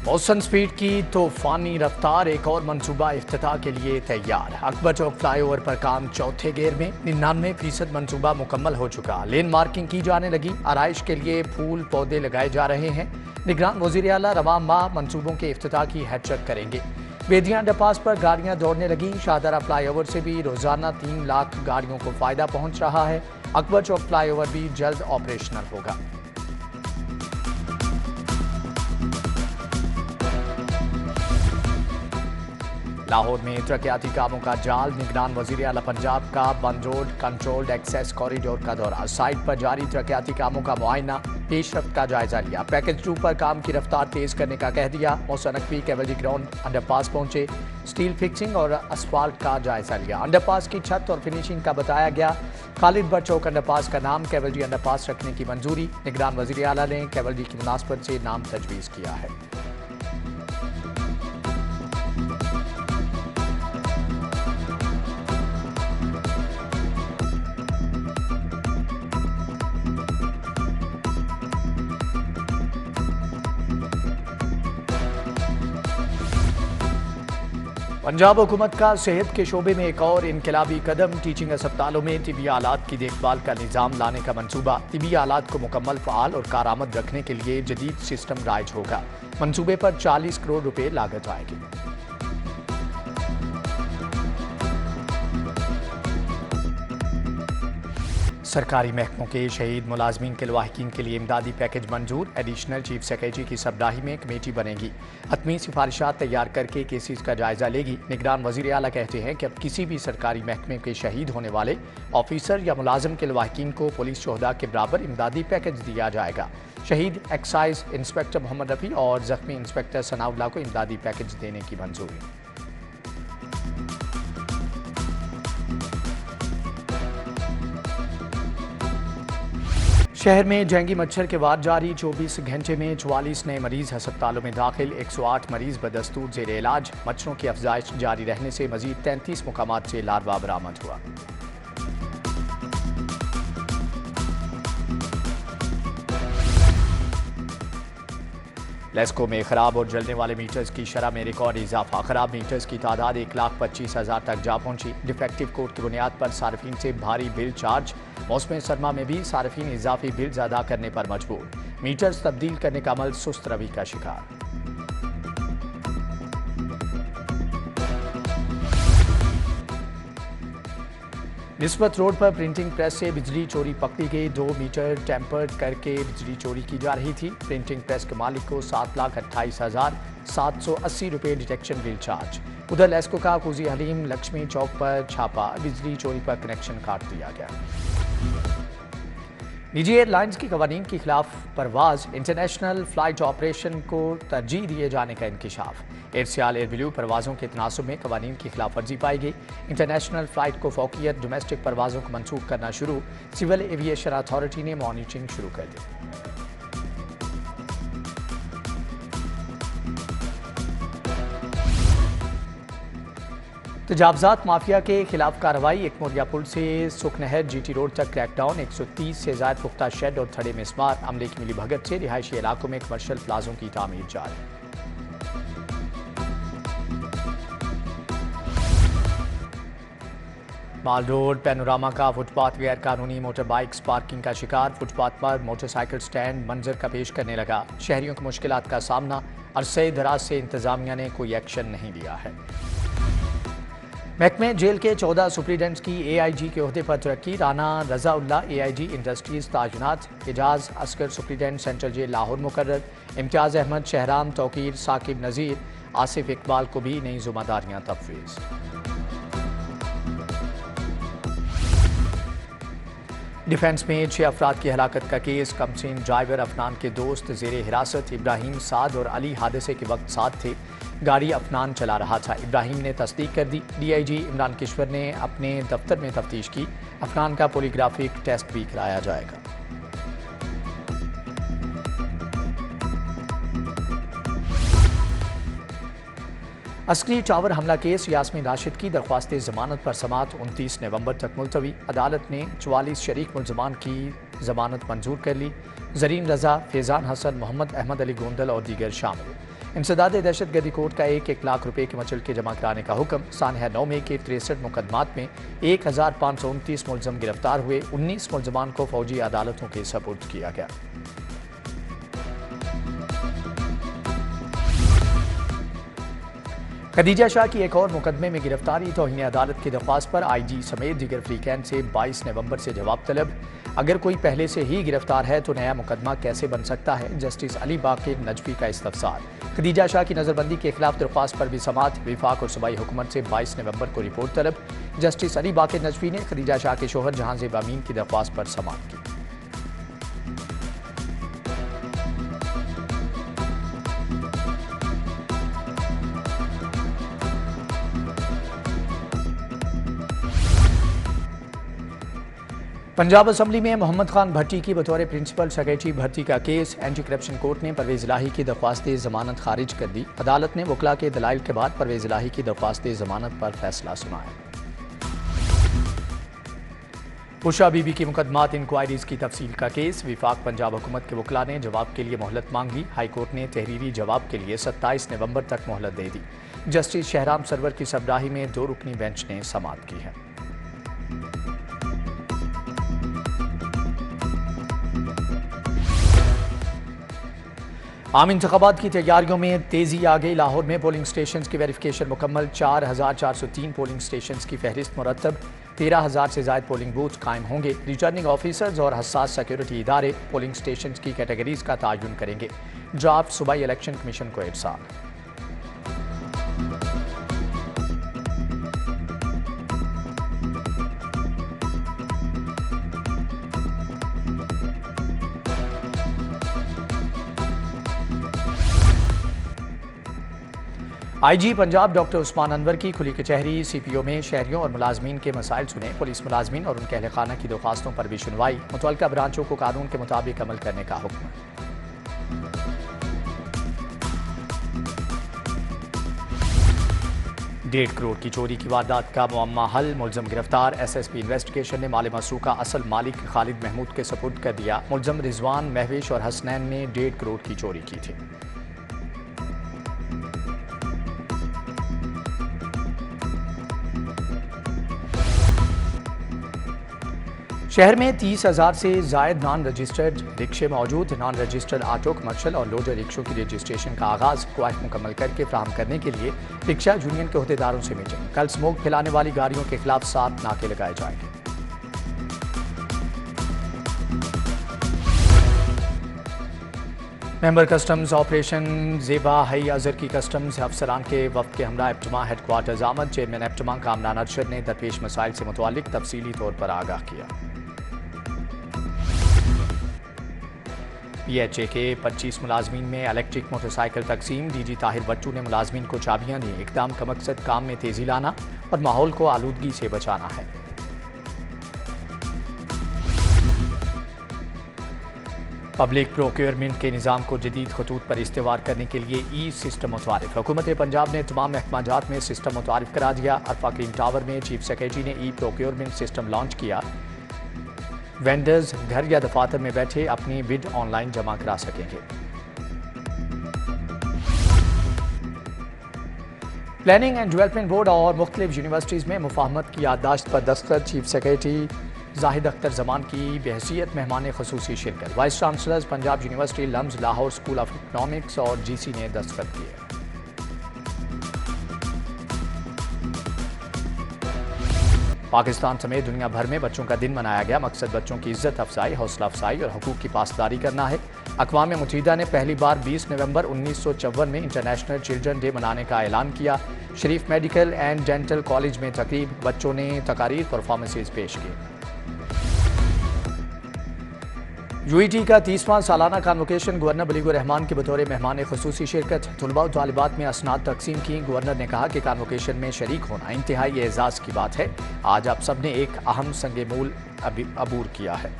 मौसम स्पीड की तूफानी रफ्तार, एक और मंसूबा इफ्तिताह के लिए तैयार। अकबर चौक फ्लाईओवर पर काम चौथे गेर में, 99% मंसूबा मुकम्मल हो चुका। लेन मार्किंग की जाने लगी। आराइश के लिए फूल पौधे लगाए जा रहे हैं। निगरान वज़ीर आला रवां माह मंसूबों के इफ्तिताह की हैचक करेंगे। बेदिया अंडरपास पर गाड़ियां दौड़ने लगी। शाहदरा फ्लाईओवर से भी रोजाना 3 लाख गाड़ियों को फायदा पहुंच रहा है। अकबर चौक फ्लाईओवर भी जल्द ऑपरेशनल होगा। लाहौर में तरक्याती कामों का जाल। निगरान वज़ीर आला पंजाब का बंद रोड कंट्रोल्ड एक्सेस कॉरिडोर का दौरा। साइट पर जारी तरक्याती कामों का मुआयना, पेशरफ्त का जायजा लिया। पैकेज 2 पर काम की रफ्तार तेज करने का कह दिया। मौसा नकवी कैवलरी ग्राउंड अंडरपास पहुंचे। स्टील फिक्सिंग और असफाल्ट का जायजा लिया। अंडरपास की छत और फिनिशिंग का बताया गया। खालिद बट चौक अंडरपास का नाम कैवलरी अंडरपास रखने की मंजूरी। निगरान वज़ीर आला ने कैवलरी की मुनासबत से नाम तजवीज़ किया है। पंजाब हुकूमत का सेहत के शोबे में एक और इनकलाबी कदम। टीचिंग अस्पतालों में तिबी आलात की देखभाल का निज़ाम लाने का मंसूबा। तिबी आलात को मुकम्मल फ़ाल और कारआमद रखने के लिए जदीद सिस्टम राइज होगा। मंसूबे पर 40 करोड़ रुपए लागत आएगी। सरकारी महकमों के शहीद मुलाजमीन के लवाहिकीन के लिए इमदादी पैकेज मंजूर। एडिशनल चीफ सेक्रेटरी की सरबराही में कमेटी बनेगी। हतमी सिफारिशात तैयार करके केसेस का जायजा लेगी। निगरान वज़ीर आला कहते हैं कि अब किसी भी सरकारी महकमे के शहीद होने वाले ऑफिसर या मुलाजम के लवाहिकीन को पुलिस शोहदा के बराबर इमदादी पैकेज दिया जाएगा। शहीद एक्साइज इंस्पेक्टर मोहम्मद रफ़ी और जख्मी इंस्पेक्टर सनाउल्लाह को इमदादी पैकेज देने की मंजूरी। शहर में डेंगू मच्छर के वार जारी। 24 घंटे में 44 नए मरीज अस्पतालों में दाखिल। 108 मरीज बदस्तूर जेर इलाज। मच्छरों की अफजाइश जारी रहने से मजीद 33 मुकामात से लार्वा बरामद हुआ। लेस्को में खराब और जलने वाले मीटर्स की शरह में रिकॉर्ड इजाफा। खराब मीटर्स की तादाद 1,25,000 तक जा पहुंची। डिफेक्टिव कोड की बुनियाद पर सार्फिन से भारी बिल चार्ज। मौसम सरमा में भी सार्फिन इजाफी बिल अदा करने पर मजबूर। मीटर्स तब्दील करने का अमल सुस्त रवि का शिकार। निस्बत रोड पर प्रिंटिंग प्रेस से बिजली चोरी पकड़ी गई। 2 मीटर टेम्पर्ड करके बिजली चोरी की जा रही थी। प्रिंटिंग प्रेस के मालिक को 7,28,780 रुपये डिटेक्शन बिल चार्ज। उधर लेस्को का कूजी हलीम लक्ष्मी चौक पर छापा। बिजली चोरी पर कनेक्शन काट दिया गया। निजी एयरलाइंस की कवानीन के खिलाफ परवाज। इंटरनेशनल फ्लाइट ऑपरेशन को तरजीह दिए जाने का इंकिशाफ। एयरसियाल एयरब्लू परवाजों के तनासुब में कवानीन की खिलाफ वर्जी पाई गई। इंटरनेशनल फ्लाइट को फौकियत। डोमेस्टिक परवाजों को मनसूख करना शुरू। सिविल एविएशन अथॉरिटी ने मॉनिटरिंग शुरू कर दी। तजावजात माफिया के खिलाफ कार्रवाई। एक मोरिया पुल से सुखनहर जीटी रोड तक क्रैकडाउन। 130 से ज्यादा पुख्ता शेड और थड़े मिसमार। अमले की मिली भगत से रिहायशी इलाकों में कमर्शियल प्लाजों की तामीर जारी। माल रोड पैनोरामा का फुटपाथ गैर कानूनी मोटर बाइक्स पार्किंग का शिकार। फुटपाथ पर मोटरसाइकिल स्टैंड मंजर का पेश करने लगा। शहरियों को मुश्किलात का सामना। अरसे दराज से इंतजामिया ने कोई एक्शन नहीं लिया है। महकमे जेल के 14 सुप्रीडेंट्स की AIG के ओहदे पर तरक्की। राना रजाउल्ला AIG इंडस्ट्रीज ताजुनात। Ejaz Asghar superintendent central jail Lahore मुकर्रर। इम्तियाज अहमद शहराम तौकीर साकिब नज़ीर। आसिफ इकबाल को भी नई जिम्मेदारियां तफवीज़। डिफेंस में 6 अफराद की हलाकत का केस। कमसीन ड्राइवर अफनान के दोस्त जेर हिरासत। इब्राहिम, साद और अली हादसे के वक्त साथ थे। गाड़ी अफनान चला रहा था। इब्राहिम ने तस्दीक कर दी। DIG इमरान किश्वर ने अपने दफ्तर में तफ्तीश की। अफनान का पोलीग्राफिक टेस्ट भी कराया जाएगा। अस्करी टावर हमला केस। यास्मीन राशिद की दरख्वास्त जमानत पर समात 29 नवंबर तक मुलतवी। अदालत ने 44 शरीक मुलजमान की जमानत मंजूर कर ली। जरीन रजा, फैजान हसन, मोहम्मद अहमद अली गोंदल और दीगर शामिल। इंसदाद दहशतगर्दी कोर्ट का 1 लाख रुपए के मचल के जमा कराने का हुक्म। सानहा 9 मई के 63 मुकदमात में 1529 मुलजम गिरफ्तार हुए। 19 मुलजमान को फौजी अदालतों के सपुर्द किया गया। खदीजा शाह की एक और मुकदमे में गिरफ्तारी। तौहीन अदालत की दरख्वास्त पर IG समेत दीगर फ्रीकैन से 22 नवंबर से जवाब तलब। अगर कोई पहले से ही गिरफ्तार है तो नया मुकदमा कैसे बन सकता है? जस्टिस अली बाकिर नजफी का इस्तफसार। खदीजा शाह की नजरबंदी के खिलाफ दरख्वास्त पर भी समाअत। विफाक और सूबाई हुकूमत से 22 नवंबर को रिपोर्ट तलब। जस्टिस अली बाकिर नजफी ने खदीजा शाह के शोहर जहांजेब अमीन की दरख्वास्त पर समाअत की। पंजाब असम्बली में मोहम्मद खान भट्टी की बतौर प्रिंसिपल सेक्रेटरी भर्ती का केस। एंटी करप्शन कोर्ट ने परवेज इलाही की दरख्वास्त जमानत खारिज कर दी। अदालत ने वकला के दलाइल के बाद परवेज इलाही की दरख्वास्त जमानत पर फैसला सुनाया। उषा बीबी की मुकदमात इंक्वायरीज की तफसील का केस। विफाक पंजाब हुकूमत के वकला ने जवाब के लिए मोहलत मांग ली। हाईकोर्ट ने तहरीरी जवाब के लिए 27 नवंबर तक मोहलत दे दी। जस्टिस शहराम सरवर की सरबराही में 2 रुकनी बेंच ने समाअत की है। आम इंतखाबात की तैयारियों में तेजी आ गई। लाहौर में पोलिंग स्टेशन की वेरिफिकेशन मुकम्मल। 4403 पोलिंग स्टेशन की फहरिस्त मुरतब। 13,000 से ज्यादा पोलिंग बूथ कायम होंगे। रिटर्निंग ऑफिसर्स और हसास सिक्योरिटी इदारे पोलिंग स्टेशन की कैटेगरीज का तयन करेंगे। ड्राफ्ट सूबाई इलेक्शन कमीशन को इरसाल। IG पंजाब डॉक्टर उस्मान अनवर की खुली कचहरी। CPO में शहरियों और मुलाजमीन के मसाइल सुने। पुलिस मुलाजमीन और उनके अहल खाना की दरख्वास्तों पर भी सुनवाई। मुतल्लिका ब्रांचों को कानून के मुताबिक अमल करने का हुक्म। 1.5 करोड़ की चोरी की वारदात का मुअम्मा हल। मुलजम गिरफ्तार। SSP इन्वेस्टिगेशन ने माल मसरूका असल मालिक खालिद महमूद के सपुर्द कर दिया। मुलजम रिजवान, महविश और हसनैन ने 1.5 करोड़ की चोरी की थी। शहर में 30,000 से जायद नॉन रजिस्टर्ड रिक्शे मौजूद। नॉन रजिस्टर्ड ऑटो, कमर्शियल और लोडर रिक्शों की रजिस्ट्रेशन का आगाज। क्वाइट मुकम्मल करके फ्राहम करने के लिए रिक्शा यूनियन के अहदेदारों से मीटिंग। कल स्मोक फैलाने वाली गाड़ियों के खिलाफ 7 नाके लगाए जाएंगे। मेंबर कस्टम्स ऑपरेशन ज़ेबा हई अजहर की कस्टम्स अफसरान के वफ्द के हमरा एप्टमा हेडक्वार्टर्स आमद। चेयरमैन एप्टमा कामरान अरशद ने दरपेश मसाइल से मुतल्लिक तफसीली तौर पर आगाह किया। PHA के 25 मुलाजमीन में इलेक्ट्रिक मोटरसाइकिल तकसीम। DG ताहिर बट्टू ने मुलाजमीन को चाबियां दी। इकदाम का मकसद काम में तेजी लाना और माहौल को आलूदगी से बचाना है। पब्लिक प्रोक्योरमेंट के निज़ाम को जदीद खतूत पर इस्तेवार करने के लिए सिस्टम मुतारिफ। हुकूमत पंजाब ने तमाम महकमाजात में सिस्टम मुतारिफ करा दिया। अरफा क्रीम टावर में चीफ सेक्रेटरी ने प्रोक्योरमेंट सिस्टम लॉन्च किया। वेंडर्स घर या दफातर में बैठे अपनी बिड ऑनलाइन जमा करा सकेंगे। प्लानिंग एंड डेवलपमेंट बोर्ड और मुख्तलिफ यूनिवर्सिटीज़ में मुफाहमत की याददाश्त पर दस्तखत। चीफ सेक्रेटरी जाहिद अख्तर जमान की बहसीत मेहमान खसूसी शिरकत। Vice chancellors Punjab university, LUMS, Lahore school of economics और GC ने दस्तखत किए। पाकिस्तान समेत दुनिया भर में बच्चों का दिन मनाया गया। मकसद बच्चों की इज्जत अफजाई, हौसला अफजाई और हुकूक की पासदारी करना है। अक़वाम मुत्तहिदा ने पहली बार 20 नवंबर 1954 में इंटरनेशनल चिल्ड्रन डे मनाने का ऐलान किया। शरीफ मेडिकल एंड डेंटल कॉलेज में तकरीब। बच्चों ने तकारीर परफॉर्मेंसेज पेश किए। UET का 30वां सालाना कॉन्वोकेशन। गवर्नर बलीगुर रहमान की बतौर मेहमान खसूसी शिरकत। तुलबा और तालिबात में असनाद तकसीम की। गवर्नर ने कहा कि कॉन्वोकेशन में शरीक होना इंतहाई एजाज़ की बात है। आज आप सब ने एक अहम संगे मूल अबूर किया है।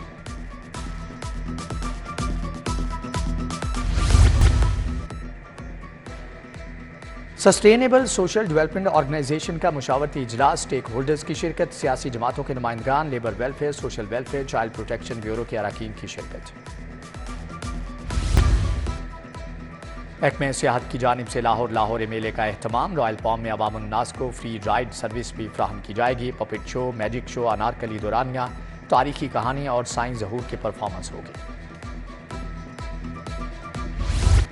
सस्टेनेबल सोशल डेवलपमेंट ऑर्गेनाइजेशन का मुशावरती इजलास। स्टेक होल्डर्स की शिरकत। सियासी जमातों के नुमाइंदगान, labour welfare, social welfare, child protection bureau के अरकान की शिरकत। महकमे सियाहत की जानिब से लाहौर मेले का एहतमाम। रॉयल पॉम में अवाम उन्नास को फ्री राइड सर्विस भी फ्राहम की जाएगी। Puppet show, magic show, Anarkali दुरानिया, तारीखी कहानी और साइंस ज़हूर की परफॉर्मेंस होगी।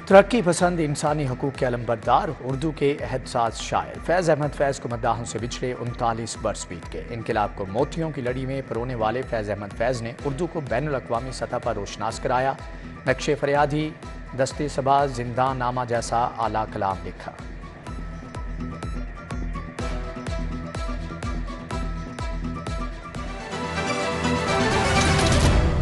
तरक्की पसंद इंसानी हकूक़ के अलमबरदार उर्दू के एहसास शायर फैज़ अहमद फैज़ को मद्दाहों से बिछड़े 39 बरस बीत गए। इनकलाब को मोतियों की लड़ी में परोने वाले फैज़ अहमद फैज़ ने उर्दू को बैनुल अक़वामी सतह पर रोशनास कराया। नक्शे फरियादी, दस्ते सबा, जिंदा नामा जैसा आला कलाम लिखा।